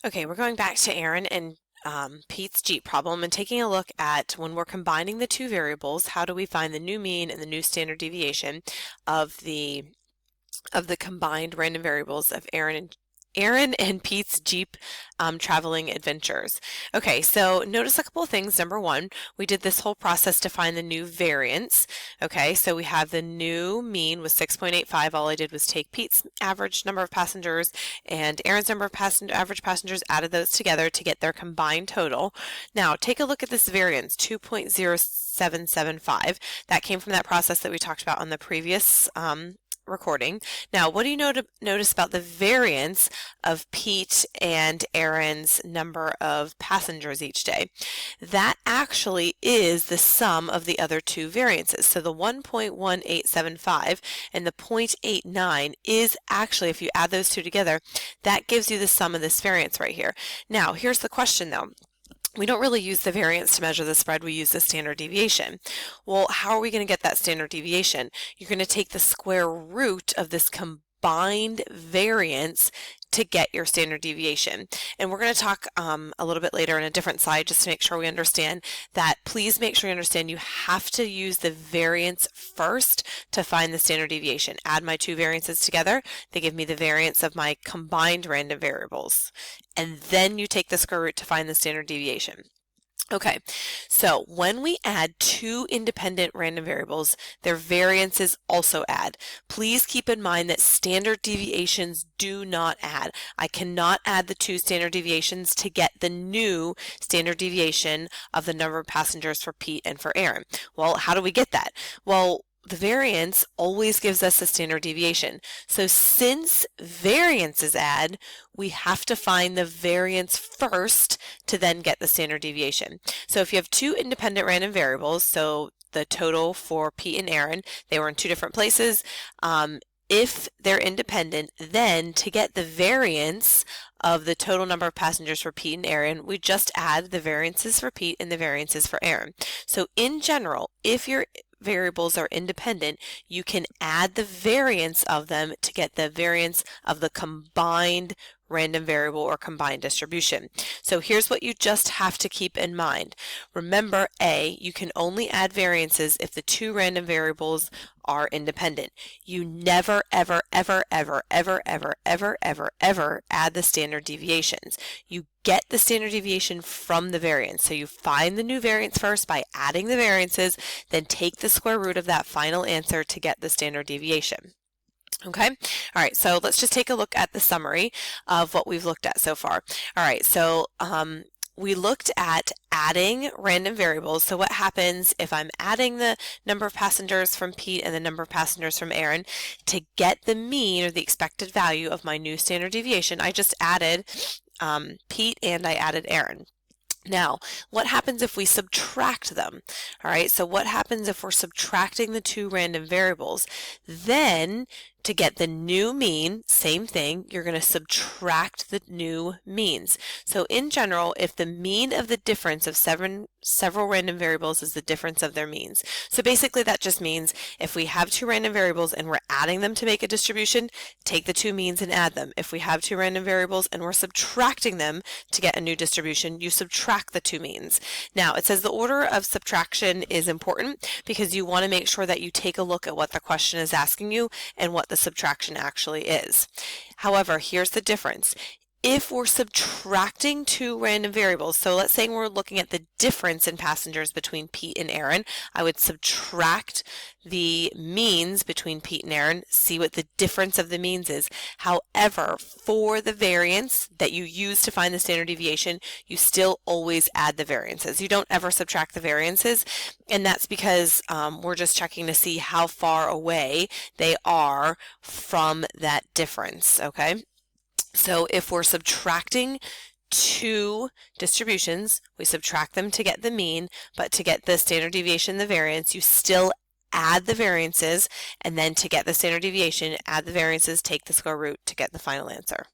Okay, we're going back to Aaron and Pete's Jeep problem and taking a look at when we're combining the two variables, how do we find the new mean and the new standard deviation of the combined random variables of Aaron and Pete's Jeep traveling adventures. Okay, so notice a couple of things. Number one, we did this whole process to find the new variance. Okay, so we have the new mean was 6.85. All I did was take Pete's average number of passengers and Aaron's number of average passengers, added those together to get their combined total. Now, take a look at this variance, 2.0775. That came from that process that we talked about on the previous recording. Now, what do you notice about the variance of Pete and Aaron's number of passengers each day? That actually is the sum of the other two variances. So the 1.1875 and the 0.89 is actually, if you add those two together, that gives you the sum of this variance right here. Now, here's the question though. We don't really use the variance to measure the spread, we use the standard deviation. Well, how are we going to get that standard deviation? You're going to take the square root of this combined variance to get your standard deviation. And we're going to talk a little bit later in a different slide just to make sure we understand that. Please make sure you understand you have to use the variance first to find the standard deviation. Add my two variances together, they give me the variance of my combined random variables. And then you take the square root to find the standard deviation. Okay, so when we add two independent random variables, their variances also add. Please keep in mind that standard deviations do not add. I cannot add the two standard deviations to get the new standard deviation of the number of passengers for Pete and for Aaron. Well, how do we get that? Well, the variance always gives us a standard deviation. So since variances add, we have to find the variance first to then get the standard deviation. So if you have two independent random variables, so the total for Pete and Aaron, they were in two different places. If they're independent, then to get the variance of the total number of passengers for Pete and Aaron, we just add the variances for Pete and the variances for Aaron. So in general, if your variables are independent, you can add the variance of them to get the variance of the combined random variable or combined distribution. So here's what you just have to keep in mind. Remember, A, you can only add variances if the two random variables are independent. You never, ever, ever, ever, ever, ever, ever, ever, ever add the standard deviations. You get the standard deviation from the variance. So you find the new variance first by adding the variances, then take the square root of that final answer to get the standard deviation. Okay, all right, so let's just take a look at the summary of what we've looked at so far. All right, so we looked at adding random variables. So what happens if I'm adding the number of passengers from Pete and the number of passengers from Aaron to get the mean or the expected value of my new standard deviation? I just added Pete and I added Aaron. Now, what happens if we subtract them? All right, so what happens if we're subtracting the two random variables? Then, to get the new mean, same thing, you're going to subtract the new means. So in general, if the mean of the difference of several random variables is the difference of their means. So basically that just means if we have two random variables and we're adding them to make a distribution, take the two means and add them. If we have two random variables and we're subtracting them to get a new distribution, you subtract the two means. Now, it says the order of subtraction is important because you want to make sure that you take a look at what the question is asking you and what the subtraction actually is. However, here's the difference. If we're subtracting two random variables, so let's say we're looking at the difference in passengers between Pete and Aaron, I would subtract the means between Pete and Aaron, see what the difference of the means is. However, for the variance that you use to find the standard deviation, you still always add the variances. You don't ever subtract the variances, and that's because we're just checking to see how far away they are from that difference, okay? So if we're subtracting two distributions, we subtract them to get the mean, but to get the standard deviation, the variance, you still add the variances, and then to get the standard deviation, add the variances, take the square root to get the final answer.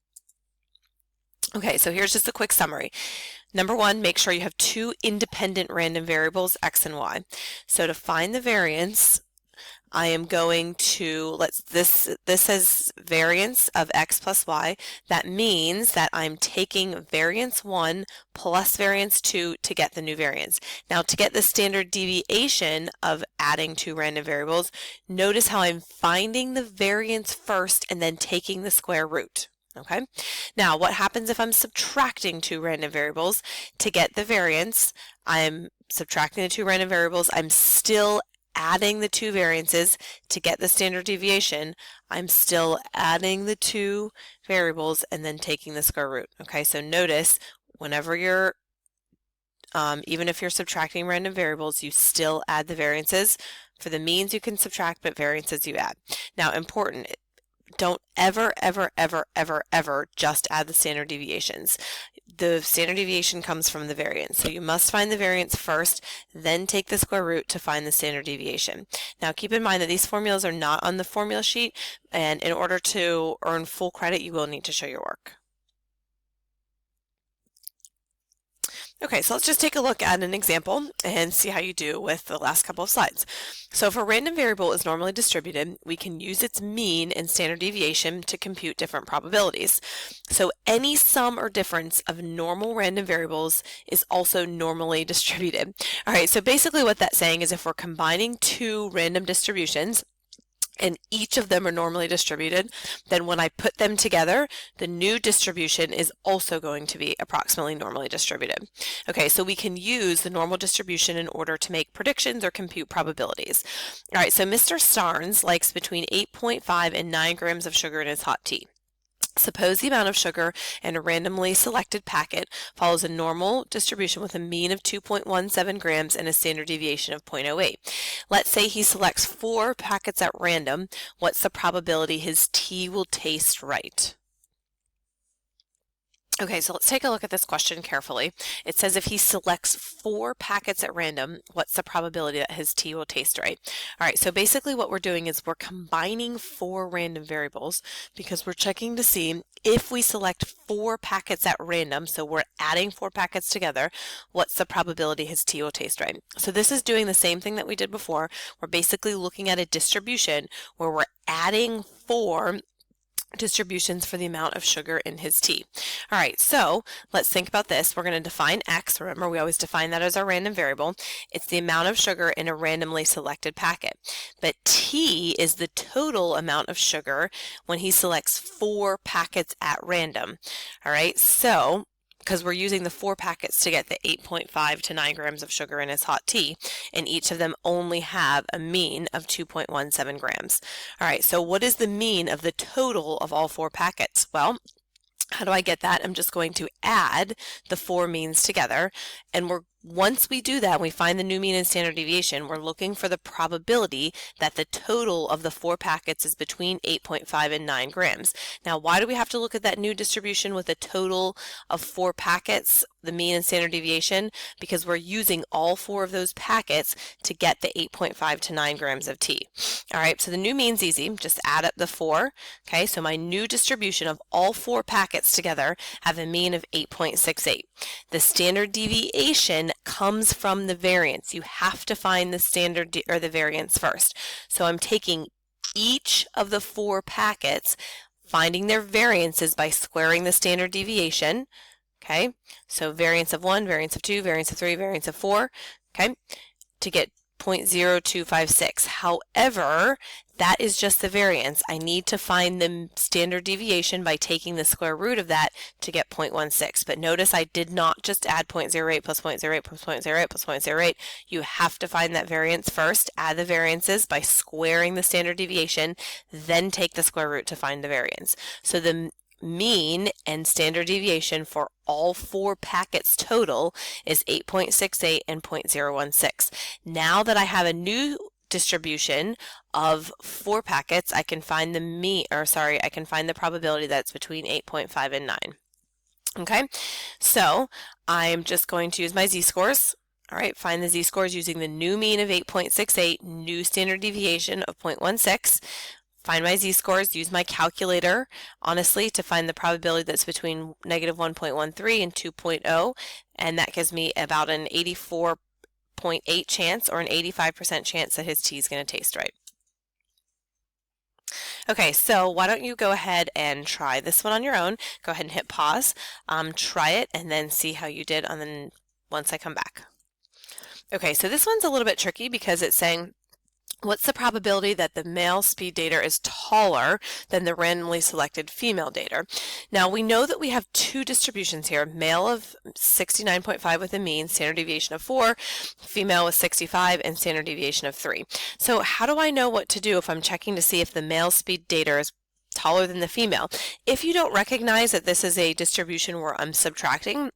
Okay, so here's just a quick summary. Number one, make sure you have two independent random variables, x and y. So to find the variance, I am going to, this says variance of x plus y. That means that I'm taking variance 1 plus variance 2 to get the new variance. Now to get the standard deviation of adding two random variables, notice how I'm finding the variance first and then taking the square root. Okay, now what happens if I'm subtracting two random variables? To get the variance, I'm subtracting the two random variables, I'm still adding the two variances. To get the standard deviation, I'm still adding the two variables and then taking the square root. Okay, so notice whenever you're, even if you're subtracting random variables, you still add the variances. For the means you can subtract, but variances you add. Now important, don't ever, ever, ever, ever, ever just add the standard deviations. The standard deviation comes from the variance. So you must find the variance first, then take the square root to find the standard deviation. Now keep in mind that these formulas are not on the formula sheet, and in order to earn full credit, you will need to show your work. Okay, so let's just take a look at an example and see how you do with the last couple of slides. So if a random variable is normally distributed, we can use its mean and standard deviation to compute different probabilities. So any sum or difference of normal random variables is also normally distributed. All right, so basically what that's saying is if we're combining two random distributions, and each of them are normally distributed, then when I put them together, the new distribution is also going to be approximately normally distributed. Okay, so we can use the normal distribution in order to make predictions or compute probabilities. All right, so Mr. Starnes likes between 8.5 and 9 grams of sugar in his hot tea. Suppose the amount of sugar in a randomly selected packet follows a normal distribution with a mean of 2.17 grams and a standard deviation of 0.08. Let's say he selects 4 packets at random. What's the probability his tea will taste right? Okay, so let's take a look at this question carefully. It says if he selects 4 packets at random, what's the probability that his tea will taste right? All right, so basically what we're doing is we're combining 4 random variables because we're checking to see if we select 4 packets at random, so we're adding 4 packets together, what's the probability his tea will taste right? So this is doing the same thing that we did before. We're basically looking at a distribution where we're adding 4 distributions for the amount of sugar in his tea. All right, so let's think about this. We're going to define x. Remember, we always define that as our random variable. It's the amount of sugar in a randomly selected packet. But t is the total amount of sugar when he selects 4 packets at random. All right, so because we're using the 4 packets to get the 8.5 to 9 grams of sugar in his hot tea, and each of them only have a mean of 2.17 grams. All right, so what is the mean of the total of all 4 packets? Well, how do I get that? I'm just going to add the 4 means together, and once we do that, we find the new mean and standard deviation, we're looking for the probability that the total of the 4 packets is between 8.5 and 9 grams. Now, why do we have to look at that new distribution with a total of 4 packets, the mean and standard deviation? Because we're using all 4 of those packets to get the 8.5 to 9 grams of tea. All right, so the new mean's easy. Just add up the 4. Okay, so my new distribution of all 4 packets together have a mean of 8.68. The standard deviation comes from the variance. You have to find the standard or the variance first. So I'm taking each of the 4 packets, finding their variances by squaring the standard deviation. Okay, so variance of 1, variance of 2, variance of 3, variance of 4, okay, to get 0.0256. However, that is just the variance. I need to find the standard deviation by taking the square root of that to get 0.16. But notice I did not just add 0.08 plus 0.08 plus 0.08 plus 0.08. You have to find that variance first, add the variances by squaring the standard deviation, then take the square root to find the variance. So the mean and standard deviation for all 4 packets total is 8.68 and 0.016. Now that I have a new distribution of 4 packets, I can find I can find the probability that's between 8.5 and 9. Okay, so I'm just going to use my z-scores. All right, find the z-scores using the new mean of 8.68, new standard deviation of 0.16. Find my z-scores, use my calculator, honestly, to find the probability that's between negative 1.13 and 2.0, and that gives me about an 84.8 chance or an 85% chance that his tea is going to taste right. Okay, so why don't you go ahead and try this one on your own. Go ahead and hit pause, try it, and then see how you did once I come back. Okay, so this one's a little bit tricky because it's saying, what's the probability that the male speed dater is taller than the randomly selected female dater? Now we know that we have two distributions here, male of 69.5 with a mean standard deviation of 4, female with 65 and standard deviation of 3. So how do I know what to do if I'm checking to see if the male speed dater is taller than the female? If you don't recognize that this is a distribution where I'm subtracting,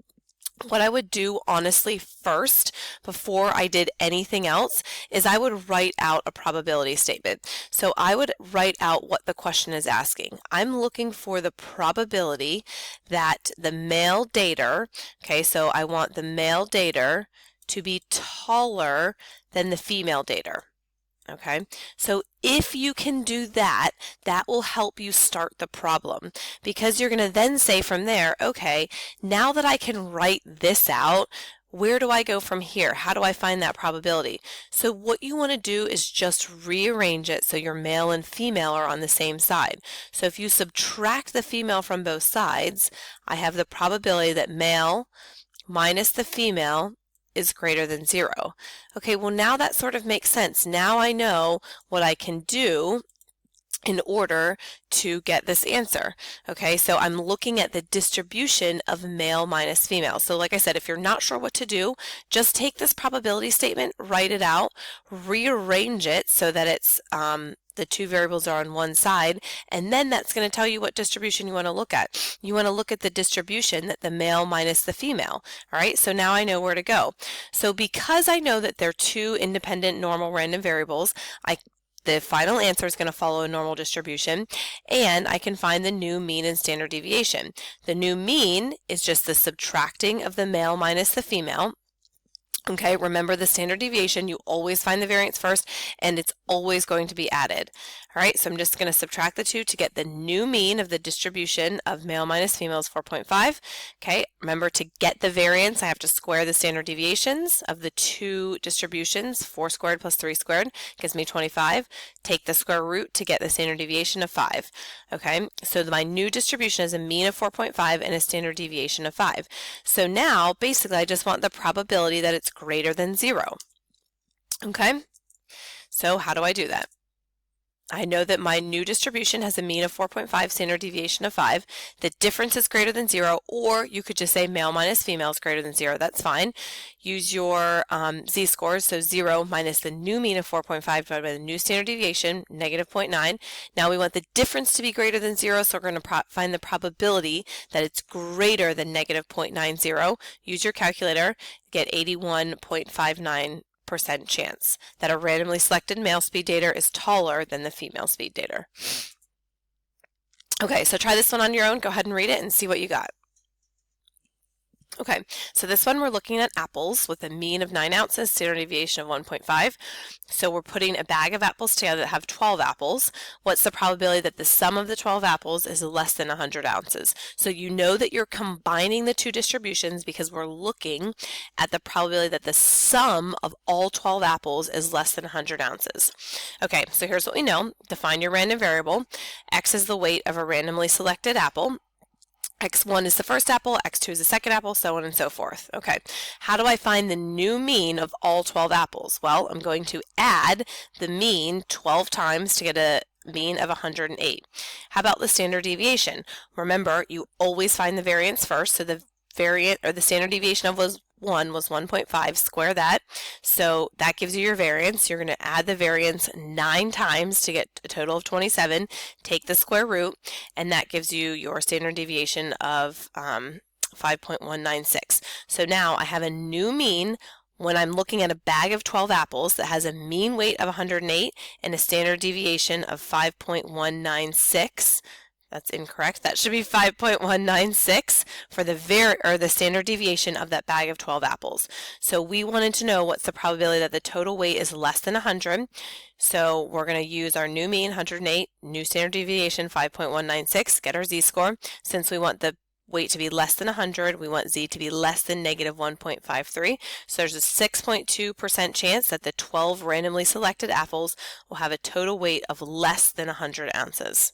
what I would do honestly first, before I did anything else, is I would write out a probability statement. So I would write out what the question is asking. I'm looking for the probability that the male dater, okay, so I want the male dater to be taller than the female dater. Okay, so if you can do that, that will help you start the problem, because you're going to then say from there, okay, now that I can write this out, where do I go from here? How do I find that probability? So what you want to do is just rearrange it so your male and female are on the same side. So if you subtract the female from both sides, I have the probability that male minus the female is greater than 0. Okay, well now that sort of makes sense. Now I know what I can do in order to get this answer. Okay, so I'm looking at the distribution of male minus female. So like I said, if you're not sure what to do, just take this probability statement, write it out, rearrange it so that it's the two variables are on one side, and then that's going to tell you what distribution you want to look at. You want to look at the distribution that the male minus the female. All right, so now I know where to go. So because I know that they're two independent normal random variables, the final answer is going to follow a normal distribution, and I can find the new mean and standard deviation. The new mean is just the subtracting of the male minus the female. Okay, remember the standard deviation, you always find the variance first, and it's always going to be added. All right, so I'm just going to subtract the two to get the new mean of the distribution of male minus female is 4.5. Okay, remember to get the variance, I have to square the standard deviations of the two distributions. 4 squared plus 3 squared gives me 25. Take the square root to get the standard deviation of 5. Okay, so my new distribution is a mean of 4.5 and a standard deviation of 5. So now, basically, I just want the probability that it's greater than 0. Okay, so how do I do that? I know that my new distribution has a mean of 4.5, standard deviation of 5. The difference is greater than 0, or you could just say male minus female is greater than 0. That's fine. Use your z-scores, so 0 minus the new mean of 4.5 divided by the new standard deviation, negative 0.9. Now we want the difference to be greater than 0, so we're going to find the probability that it's greater than negative 0.90. Use your calculator, get 81.59% chance that a randomly selected male speed dater is taller than the female speed dater. Okay, so try this one on your own. Go ahead and read it and see what you got. Okay, so this one we're looking at apples with a mean of 9 ounces, standard deviation of 1.5. So we're putting a bag of apples together that have 12 apples. What's the probability that the sum of the 12 apples is less than 100 ounces? So you know that you're combining the two distributions because we're looking at the probability that the sum of all 12 apples is less than 100 ounces. Okay, so here's what we know. Define your random variable. X is the weight of a randomly selected apple. X1 is the first apple, X2 is the second apple, so on and so forth. Okay, how do I find the new mean of all 12 apples? Well, I'm going to add the mean 12 times to get a mean of 108. How about the standard deviation? Remember, you always find the variance first, so the standard deviation of 1 was 1.5, square that. So that gives you your variance. You're going to add the variance 9 times to get a total of 27. Take the square root, and that gives you your standard deviation of 5.196. So now I have a new mean when I'm looking at a bag of 12 apples that has a mean weight of 108 and a standard deviation of 5.196. That's incorrect. That should be 5.196 for the standard deviation of that bag of 12 apples. So we wanted to know what's the probability that the total weight is less than 100. So we're going to use our new mean, 108, new standard deviation, 5.196, get our z-score. Since we want the weight to be less than 100. We want Z to be less than negative 1.53. So there's a 6.2% chance that the 12 randomly selected apples will have a total weight of less than 100 ounces.